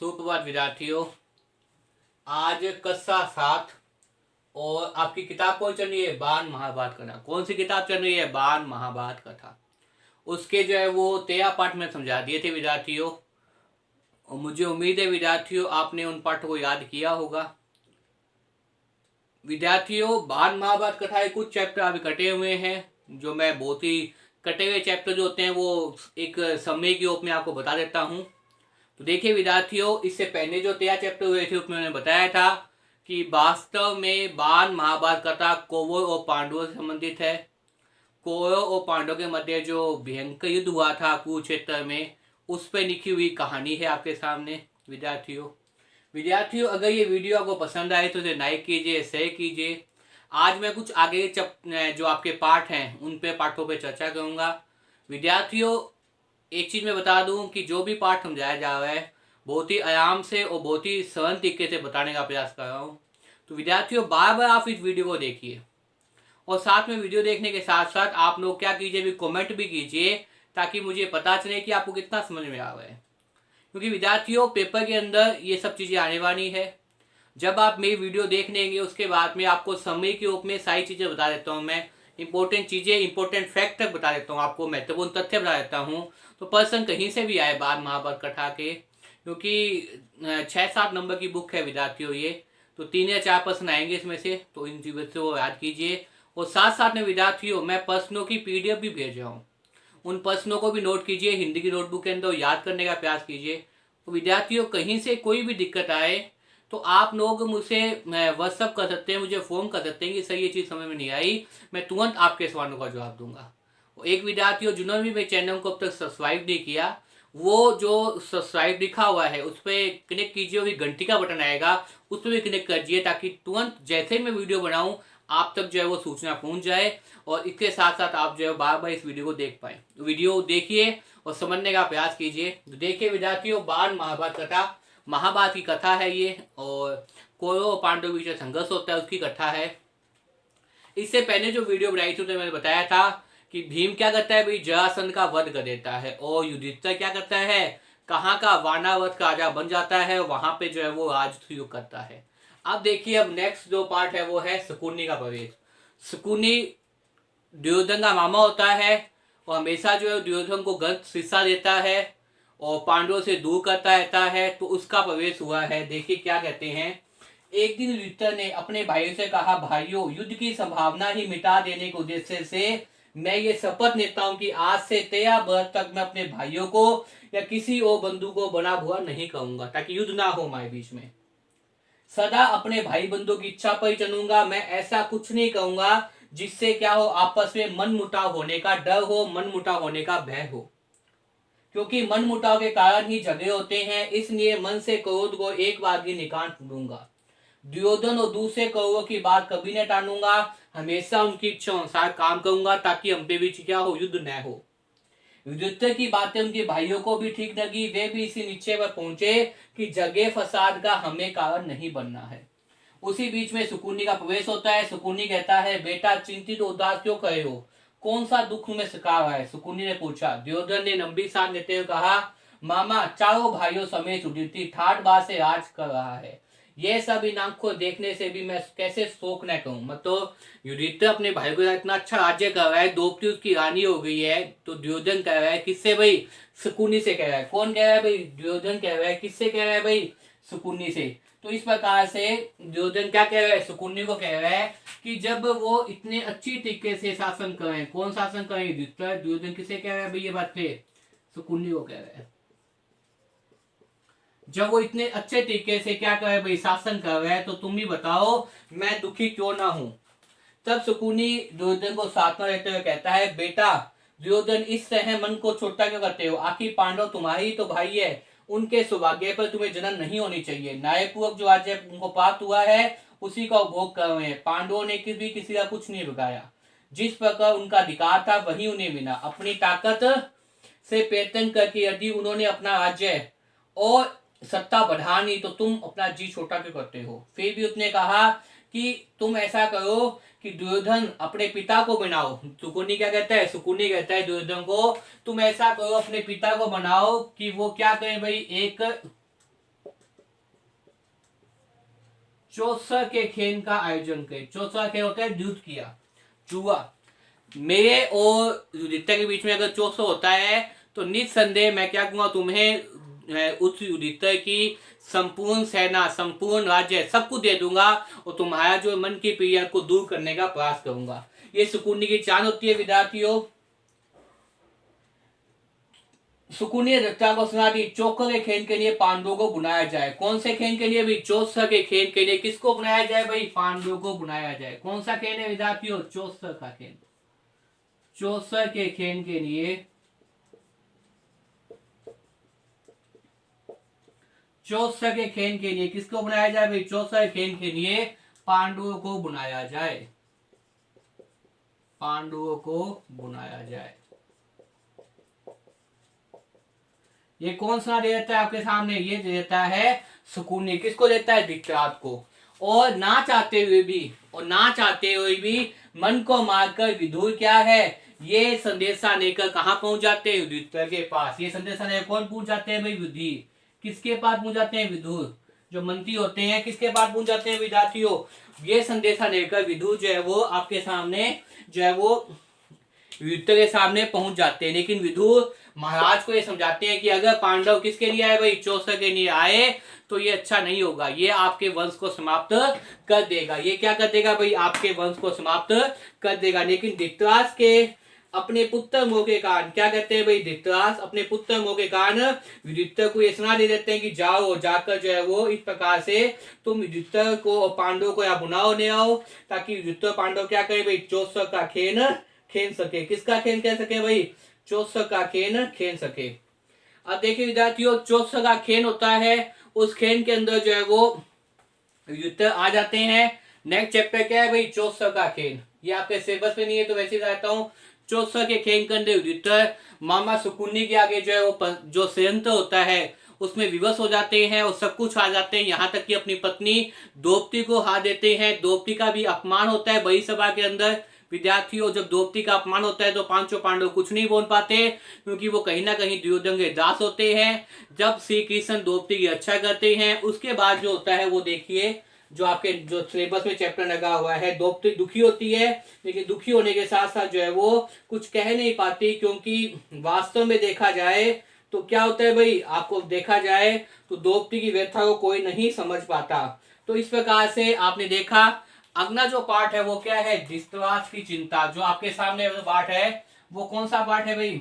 सुप्रभात विद्यार्थियों। आज कक्षा 7 और आपकी किताब कौन चल रही है? बाण महाभारत कथा। कौन सी किताब चल रही है? बाण महाभारत कथा। उसके जो है वो 13 पाठ में समझा दिए थे विद्यार्थियों, और मुझे उम्मीद है विद्यार्थियों आपने उन पाठों को याद किया होगा। विद्यार्थियों, बाण महाभारत कथा के कुछ चैप्टर अभी कटे हुए हैं, जो मैं बहुत ही कटे हुए चैप्टर जो होते हैं वो एक समय के रूप में आपको बता देता हूँ। तो देखिए विद्यार्थियों, इससे पहले जो 13 चैप्टर हुए थे उसमें मैंने बताया था कि वास्तव में बाण महाभारत कथा कौरव और पांडवों से संबंधित है। कौरव और पांडवों के मध्य जो भयंकर युद्ध हुआ था कुरुक्षेत्र में, उस पर लिखी हुई कहानी है आपके सामने विद्यार्थियों। विद्यार्थियों, अगर ये वीडियो आपको पसंद आए तो इसे लाइक कीजिए, शेयर कीजिए। आज मैं कुछ आगे जो आपके पाठ हैं उन पे पाठों पे चर्चा करूंगा। विद्यार्थियों, एक चीज मैं बता दूं कि जो भी पाठ समझाया जा रहा है बहुत ही आराम से और बहुत ही सरल तरीके से बताने का प्रयास कर रहा हूँ। तो विद्यार्थियों, बार बार आप इस वीडियो को देखिए, और साथ में वीडियो देखने के साथ साथ आप लोग क्या कीजिए, भी कमेंट भी कीजिए, ताकि मुझे पता चले कि आपको कितना समझ में आ रहा है। क्योंकि विद्यार्थियों, पेपर के अंदर ये सब चीज़ें आने वाली है। जब आप मेरी वीडियो देख लेंगे उसके बाद में आपको समय के रूप में सारी चीज़ें बता देता हूँ मैं। इंपॉर्टेंट चीज़ें, इंपॉर्टेंट फैक्ट तक बता देता हूँ आपको, महत्वपूर्ण तथ्य बता देता हूँ। तो पर्सन कहीं से भी आए बाण महाभारत कथा के, क्योंकि 6-7 नंबर की बुक है विद्यार्थियों ये, तो 3 या 4 प्रश्न आएंगे इसमें से, तो इन चीज़ों को याद कीजिए। और साथ साथ में विद्यार्थियों, मैं प्रश्नों की पीडीएफ भी भेज रहा हूँ, उन प्रश्नों को भी नोट कीजिए, हिंदी की नोटबुक के अंदर याद करने का प्रयास कीजिए। तो विद्यार्थियों, कहीं से कोई भी दिक्कत आए तो आप लोग मुझसे व्हाट्सअप कर सकते हैं, मुझे फ़ोन कर सकते हैं कि सर ये चीज़ समझ में नहीं आई, मैं तुरंत आपके सवालों का जवाब दूंगा। एक विद्यार्थियों, जिन्होंने भी मेरे चैनल को अब तक सब्सक्राइब नहीं किया, वो जो सब्सक्राइब लिखा हुआ है उस पर क्लिक कीजिए, और घंटी का बटन आएगा उस पर भी क्लिक करिए, ताकि तुरंत जैसे ही मैं वीडियो बनाऊं आप तक जो है वो सूचना पहुंच जाए, और इसके साथ साथ आप जो है बार बार इस वीडियो को देख पाए। तो वीडियो देखिए और समझने का प्रयास कीजिए। तो देखिए विद्यार्थियों, बाण महाभारत कथा महाभारत की कथा है ये, और कौरव और पांडव बीच संघर्ष होता है उसकी कथा है। इससे पहले जो वीडियो बनाई थी तो मैंने बताया था कि भीम क्या करता है भाई, जरासंध का वध कर देता है, और युधिष्ठिर क्या करता है, कहाँ का वानावत का राजा बन जाता है, वहां पे जो है वो राजयोग करता है। अब देखिए, अब नेक्स्ट जो पार्ट है वो है शकुनी का प्रवेश। शकुनी दुर्योधन का मामा होता है, और हमेशा जो है दुर्योधन को गलत शिक्षा देता है और पांडवों से दूर करता रहता है। तो उसका प्रवेश हुआ है। देखिए क्या कहते हैं। एक दिन युधिष्ठिर ने अपने भाइयों से कहा, भाइयों, युद्ध की संभावना ही मिटा देने के उद्देश्य से मैं ये शपथ लेता हूं कि आज से 13 वर्ष तक मैं अपने भाइयों को या किसी और बंधु को बना हुआ नहीं कहूंगा, ताकि युद्ध ना हो हमारे बीच में। सदा अपने भाई बंधु की इच्छा पर ही चलूंगा। मैं ऐसा कुछ नहीं कहूंगा जिससे क्या हो, आपस में मन मुटाव होने का डर हो, मन मुटाव होने का भय हो। क्योंकि मन मुटाव के कारण ही झगड़े होते हैं, इसलिए मन से क्रोध को एक बार ही निकाल दूंगा। दुर्योधन और दूसरे कौरवों की बात कभी न टालूंगा, हमेशा उनकी इच्छा अनुसार काम करूंगा, ताकि हम पे बीच क्या हो, युद्ध न हो। युधिष्ठिर की बातें उनके भाइयों को भी ठीक लगी। वे भी इसी निश्चय पर पहुंचे कि जगह फसाद का हमें कारण नहीं बनना है। उसी बीच में शकुनी का प्रवेश होता है। शकुनी कहता है, बेटा चिंतित उदास क्यों कहे हो, कौन सा दुख में सिका हुआ है? शकुनी ने पूछा। दुर्योधन ने लंबी सांस लेते हुए कहा, मामा, चारों भाइयों समेत युधिष्ठिर ठाठ बात से राज कर रहा है। ये सब इन आंख को देखने से भी मैं कैसे शोक न कहूं। मतलब युधिष्ठिर अपने भाई को इतना अच्छा राज्य कर रहा है, द्रौपदी उसकी रानी हो गई है, तो दुर्योधन कह रहा है किससे भाई? शकुनी से कह रहा है। कौन कह रहा है भाई? दुर्योधन कह रहा है। किससे कह रहा है भाई? शकुनी से। तो इस प्रकार से दुर्योधन क्या कह रहा है? शकुनी को कह रहा है कि जब वो इतने अच्छी तरीके से शासन करें, कौन शासन करें? युधिष्ठिर। दुर्योधन किसे कह रहा है भाई ये बात पे? शकुनी को कह रहा है। जब वो इतने अच्छे तरीके से क्या करे भाई, शासन कर रहे हैं, तो तुम ही बताओ मैं दुखी क्यों ना हूं। तब शकुनी दुर्योधन को सांत्वना देते हुए कहता है, बेटा दुर्योधन, इस तरह मन को छोटा क्यों करते हो? आखिर पांडव तुम्हारी ही तो भाई है, उनके सौभाग्य पर तुम्हें जलन नहीं होनी चाहिए। न्यायपूर्वक जो राज्य उनको प्राप्त हुआ है उसी का उपभोग कर रहे हैं। पांडवों ने किसी का कुछ नहीं बिगाया। जिस प्रकार उनका अधिकार था वही उन्हें मिला। अपनी ताकत से प्रयत्न करके यदि उन्होंने अपना राज्य और सत्ता बढ़ानी, तो तुम अपना जी छोटा क्यों करते हो? फिर भी उसने कहा कि तुम ऐसा करो कि दुर्योधन अपने पिता को बनाओ। सुकुनी क्या कहता है? सुकुनी कहता है दुर्योधन को, तुम ऐसा करो अपने पिता को बनाओ कि वो क्या करें भाई, एक चौसर के खेल का आयोजन करे। चौसर खेल होता है युद्ध किया, जुआ। मेरे और युधिष्ठिर के बीच में अगर चौसर होता है तो निस्संदेह मैं क्या कहूँगा, तुम्हें उस युधिष्ठिर की संपूर्ण सेना, संपूर्ण राज्य सब कुछ दे दूंगा और तुम्हारा जो मन की पीड़ा को दूर करने का प्रयास करूंगा। ये शकुनी की चाल होती है विद्यार्थियों। शकुनी दत्ता को सुना दी चौकर के खेल के लिए पांडवों को बुलाया जाए। कौन से खेल के लिए भाई? चौसर के खेल के लिए किसको बुलाया जाए भाई? पांडवों को बुलाया जाए। कौन सा खेल है विद्यार्थियों? चौसर का खेल। चौसर के खेल के लिए, चौसर के खेल के लिए किसको बुलाया जाए भाई? चौसर खेल के लिए पांडवों को बुलाया जाए, पांडवों को बुलाया जाए। ये कौन सा दे देता है आपके सामने? ये दे देता है शकुनी। किसको देता है? धृतराष्ट्र को। और ना चाहते हुए भी मन को मारकर विदुर क्या है, ये संदेशा लेकर कहां पहुंच जाते हैं? युधिष्ठिर के पास। ये संदेशा लेकर कौन पहुंच जाते हैं भाई? युधिष्ठिर। किसके पास पहुंच जाते हैं? विदुर। जो मंत्री होते हैं किसके पास पहुंच जाते हैं विद्यार्थियों? ये संदेशा लेकर विदुर जो है वो आपके सामने जो है वो युधिष्ठिर के सामने पहुंच जाते हैं। लेकिन विदुर महाराज को ये समझाते हैं कि अगर पांडव किसके लिए आए भाई? चौसर के लिए आए तो ये अच्छा नहीं होगा, ये आपके वंश को समाप्त कर देगा। ये क्या कर देगा भाई? आपके वंश को समाप्त कर देगा। लेकिन धृतराष्ट्र के अपने पुत्र मोह के कारण क्या कहते हैं भाई? धृतराष्ट्र अपने पुत्र मोह के कारण युधिष्ठिर को ये सलाह दे देते हैं कि जाओ, जाकर जो है वो इस प्रकार से तुम युधिष्ठिर को, पांडवों को या बुलाओ ले आओ, ताकि युधिष्ठिर पांडव क्या करे भाई? चौसर का खेल खेल सके। किसका खेल खेल सके भाई? चौसर का खेल खेल सके। अब देखिए विद्यार्थियों, चौसर का खेल होता है, उस खेल के अंदर जो है वो युधिष्ठिर आ जाते हैं। नेक्स्ट चैप्टर क्या है भाई? चौसर का खेल। ये आपके सिलेबस में नहीं है तो वैसे ही रहता हूँ। चौसर के खेल के अंदर युधिष्ठिर मामा शकुनी के आगे जो है वो जो षड्यंत्र होता है उसमें विवश हो जाते हैं और सब कुछ आ जाते हैं। यहाँ तक कि अपनी पत्नी द्रौपदी को हार देते हैं। द्रौपदी का भी अपमान होता है बड़ी सभा के अंदर। विद्यार्थियों, जब द्रौपदी का अपमान होता है तो पांचों पांडव कुछ नहीं बोल पाते, क्योंकि वो कहीं ना कहीं दुर्योधन के दास होते हैं। जब श्री कृष्ण द्रौपदी की रक्षा करते हैं उसके बाद जो होता है वो देखिए, जो आपके जो सिलेबस में चैप्टर लगा हुआ है, द्रौपदी दुखी होती है, लेकिन दुखी होने के साथ साथ जो है वो कुछ कह नहीं पाती, क्योंकि वास्तव में देखा जाए तो क्या होता है भाई? आपको देखा जाए तो द्रौपदी की व्यथा को कोई नहीं समझ पाता। तो इस प्रकार से आपने देखा। अगला जो पार्ट है वो क्या है? धृतराष्ट्र की चिंता। जो आपके सामने पार्ट है वो कौन सा पार्ट है भाई?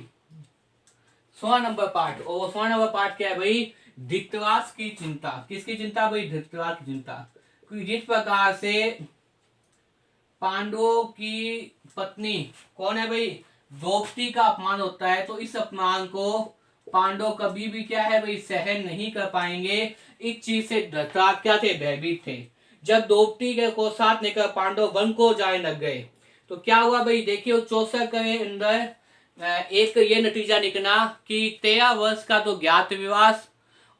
16 नंबर पार्ट। और 16 नंबर पार्ट क्या है भाई? धृतराष्ट्र की चिंता। किसकी चिंता भाई? धृतराष्ट्र की चिंता। क्योंकि जिस प्रकार से पांडवों की पत्नी कौन है भाई? द्रौपदी का अपमान होता है, तो इस अपमान को पांडव कभी भी क्या है भाई? सहन नहीं कर पाएंगे। इस चीज से धृतराष्ट्र क्या थे? भयभीत थे। जब द्रौपदी के को साथ लेकर पांडव वन को जाने लग गए तो क्या हुआ भाई? देखिए, चौसर के अंदर एक ये नतीजा निकला कि 13 वर्ष का तो ज्ञातवास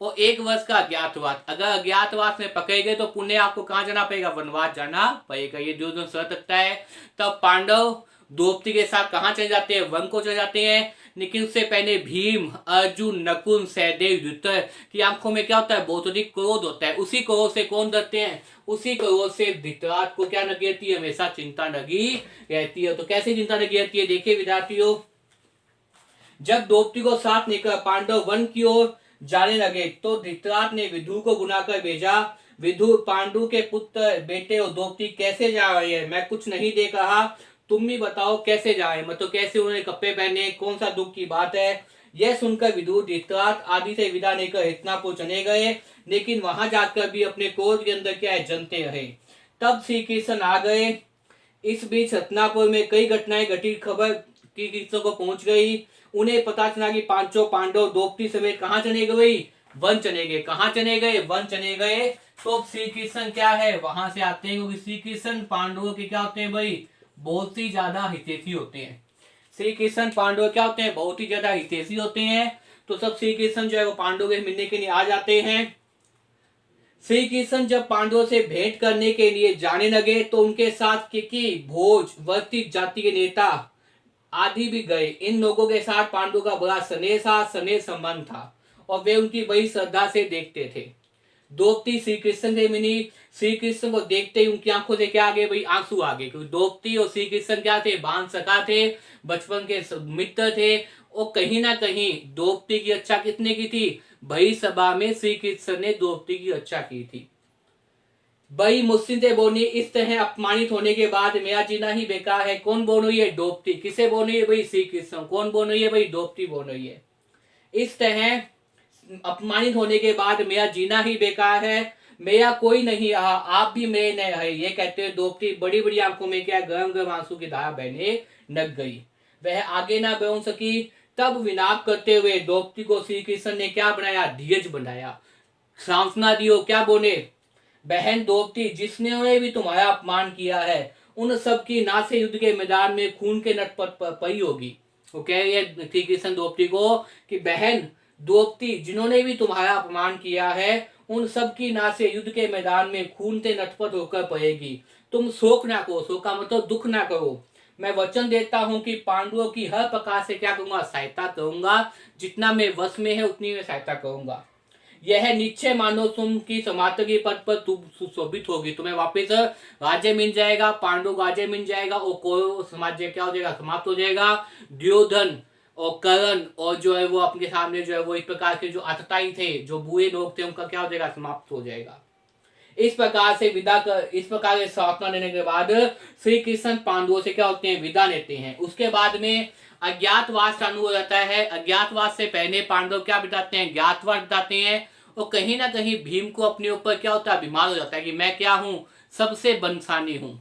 और 1 वर्ष का अज्ञातवास। अगर अज्ञातवास में पकड़े गए तो पुण्य आपको कहाँ जाना पड़ेगा? वनवास जाना पड़ेगा। ये दुर्योधन शर्त रखता है। तब पांडव द्रौपदी के साथ कहाँ चले जाते हैं? वन को चले जाते हैं। लेकिन उससे पहले भीम, अर्जुन, नकुल, सहदेव, युधिष्ठिर की आंखों में क्या होता है? बहुत अधिक क्रोध होता है। उसी क्रोध से कौन डरते हैं? उसी क्रोध से धृतराष्ट्र को क्या लगी रहती है? हमेशा चिंता लगी रहती है। तो कैसे चिंता लगी रहती है? देखिए विद्यार्थियों, जब द्रौपदी को साथ लेकर पांडव वन की ओर जाने लगे तो धृतराष्ट्र ने विदुर को बुलाकर भेजा। विदुर, पांडु के पुत्र बेटे और द्रौपदी कैसे जा रही है? मैं कुछ नहीं देख रहा, तुम ही बताओ कैसे जाए, मतलब कैसे उन्होंने कपड़े पहने, कौन सा दुख की बात है। यह सुनकर विदुर धृतराष्ट्र आदि से विदा लेकर हस्तिनापुर चले गए, लेकिन वहां जाकर भी अपने क्रोध के अंदर क्या है? जलते रहे। तब श्री कृष्ण आ गए। इस बीच हस्तिनापुर में कई घटनाएं घटी। खबर की कृष्ण को पहुंच गई। उन्हें पता चला कि पांचों पांडव द्रौपदी समेत कहां चले गए भाई? वन चले गए। कहां चले गए? वन चले गए। तो श्री कृष्ण क्या है? वहां से आते हैं, क्योंकि श्री कृष्ण पांडवों के क्या होते हैं भाई? बहुत ही ज्यादा हितैषी होते हैं। श्री कृष्ण पांडव क्या होते हैं? बहुत ही ज्यादा हितैषी होते हैं। तो सब श्री कृष्ण जो है वो पांडवों के मिलने के लिए आ जाते हैं। श्री कृष्ण जब पांडवों से भेंट करने के लिए जाने लगे तो उनके साथ किकी, भोज, वर्ती जाति के नेता आदि भी गए। इन लोगों के साथ पांडु का बड़ा स्नेह संबंध था और वे उनकी बड़ी श्रद्धा से देखते थे। द्रौपदी श्री कृष्ण से मिली, श्री कृष्ण को देखते ही उनकी आंखों से क्या आ गए भाई, आंसू आ गए, क्योंकि द्रौपदी और श्री कृष्ण क्या थे, बांध सखा थे, बचपन के मित्र थे। और कहीं ना कहीं द्रौपदी की रक्षा किसने की थी, भई सभा में श्री कृष्ण ने द्रौपदी की रक्षा की थी। भाई मुस्लिम बोनी, इस तरह अपमानित होने के बाद मेरा जीना ही बेकार है। कौन बोल रही है, द्रौपदी। किसे बोल रही है भाई, श्री कृष्ण। कौन बोल रही है भाई, द्रौपदी बोल रही है। इस तरह अपमानित होने के बाद मेरा जीना ही बेकार है, मेरा कोई नहीं रहा, आप भी मेरे नहीं रहे, ये कहते हुए द्रौपदी बड़ी बड़ी आंखों में क्या गरम गरम आंसू की धारा बहने लग गई। वह आगे ना बढ़ सकी। तब विनाप करते हुए द्रौपदी को श्री कृष्ण ने क्या बनाया, धीरज बनाया, सांत्वना दी। क्या बोले, बहन द्रौपदी, जिसने भी तुम्हारा अपमान किया है उन सब की ना से युद्ध के मैदान में खून के नटपट पई होगी। वो कह रही है श्री कृष्ण द्रौपदी को कि बहन द्रौपदी, जिन्होंने भी तुम्हारा अपमान किया है उन सब की ना से युद्ध के मैदान में खून से नटपट होकर पड़ेगी। तुम शोक ना करो, शोक का मतलब दुख ना करो। मैं वचन देता हूं कि पांडवों की हर प्रकार से क्या करूंगा, सहायता करूंगा, जितना मैं वश में है उतनी मैं सहायता करूंगा। यह निश्चय मानो तुम की समाप्ति पद पर तुम सुशोभित होगी, तुम्हें वापस राज्य मिल जाएगा, पांडव राज्य मिल जाएगा और कौरव समाज क्या हो जाएगा, समाप्त हो जाएगा। दुर्योधन और कर्ण और जो है वो अपने सामने जो है वो इस प्रकार के जो अतताई थे, जो बुरे लोग थे, उनका क्या हो जाएगा, समाप्त हो जाएगा। इस प्रकार से इस प्रकार से सांत्वना देने के बाद श्री कृष्ण पांडवों से क्या होते हैं, विदा लेते हैं। उसके बाद में अज्ञातवास चालू हो जाता है। अज्ञातवास से पहले पांडव क्या बिताते हैं, ज्ञातवास बिताते हैं। और कहीं ना कहीं भीम को अपने ऊपर क्या होता है, बीमार हो जाता है कि मैं क्या हूं, सबसे बलशाली हूं।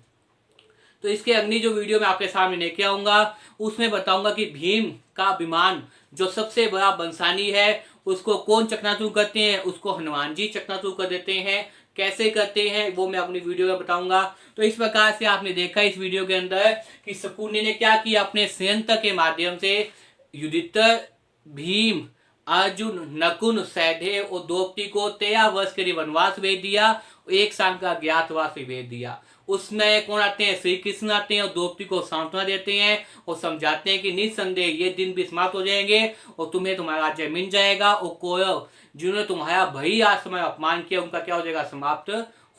तो इसके अगली जो वीडियो मैं आपके सामने लेके आऊंगा उसमें बताऊंगा कि भीम का अभिमान जो सबसे बड़ा बलशाली है उसको कौन चकनाचूर करते हैं, उसको हनुमान जी चकनाचूर कर देते हैं। कैसे करते हैं वो मैं अपनी वीडियो में बताऊंगा। तो इस प्रकार से आपने देखा इस वीडियो के अंदर कि शकुनी ने क्या किया, अपने षड्यंत्र के माध्यम से युधिष्ठिर, भीम, अर्जुन, नकुल, सहदेव और द्रौपदी को 13 वर्ष के लिए वनवास भेज दिया, 1 साल का ज्ञातवास भी भेज दिया। उसमें कौन आते हैं, श्री कृष्ण आते हैं और द्रौपदी को सांत्वना देते हैं और समझाते हैं कि निस्संदेह ये दिन भी समाप्त हो जाएंगे और तुम्हें तुम्हारा राज्य मिल जाएगा। और कौरव जिन्होंने तुम्हारा भई आज समय अपमान किया उनका क्या हो जाएगा, समाप्त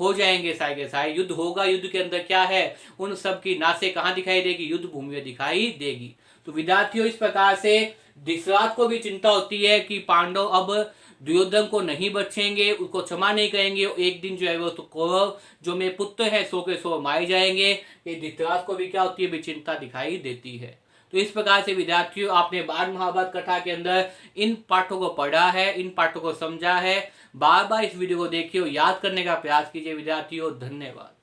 हो जाएंगे सारे के सारे। युद्ध होगा, युद्ध के अंदर क्या है, उन सब की नासें कहाँ दिखाई देगी, युद्ध भूमि में दिखाई देगी। तो विद्यार्थियों, इस प्रकार से धृतराष्ट्र को भी चिंता होती है कि पांडव अब दुर्योधन को नहीं बचेंगे, उसको क्षमा नहीं करेंगे, एक दिन जो है वो तो कौरव जो मेरे पुत्र है 100 के 100 मारे जाएंगे। ये धृतराष्ट्र को भी क्या होती है, चिंता दिखाई देती है। तो इस प्रकार से विद्यार्थियों, आपने बाल महाभारत कथा के अंदर इन पाठों को पढ़ा है, इन पाठों को समझा है। बार बार इस वीडियो को देखिए, याद करने का प्रयास कीजिए विद्यार्थियों। धन्यवाद।